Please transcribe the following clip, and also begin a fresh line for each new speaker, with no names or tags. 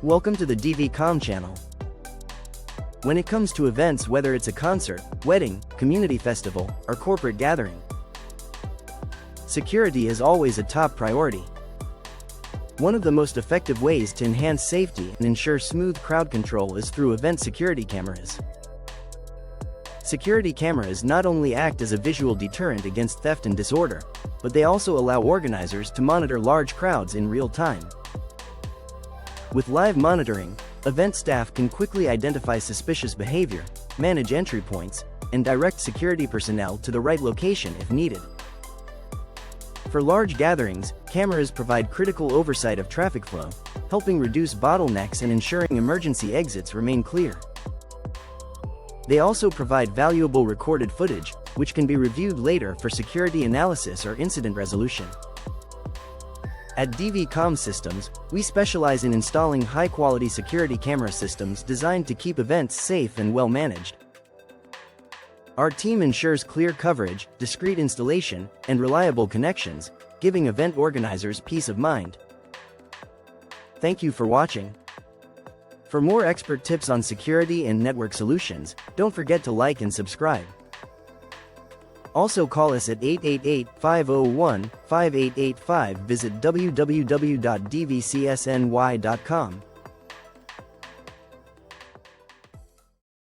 Welcome to the DV channel. When it comes to events, whether it's a concert, wedding, community festival, or corporate gathering, security is always a top priority. One of the most effective ways to enhance safety and ensure smooth crowd control is through event security cameras. Security cameras not only act as a visual deterrent against theft and disorder, but they also allow organizers to monitor large crowds in real time. With live monitoring, event staff can quickly identify suspicious behavior, manage entry points, and direct security personnel to the right location if needed. For large gatherings, cameras provide critical oversight of traffic flow, helping reduce bottlenecks and ensuring emergency exits remain clear. They also provide valuable recorded footage, which can be reviewed later for security analysis or incident resolution. At Comm Systems, we specialize in installing high-quality security camera systems designed to keep events safe and well-managed. Our team ensures clear coverage, discreet installation, and reliable connections, giving event organizers peace of mind. Thank you for watching. For more expert tips on security and network solutions, don't forget to like and subscribe. Also call us at 888-501-5885. Visit www.dvcsny.com.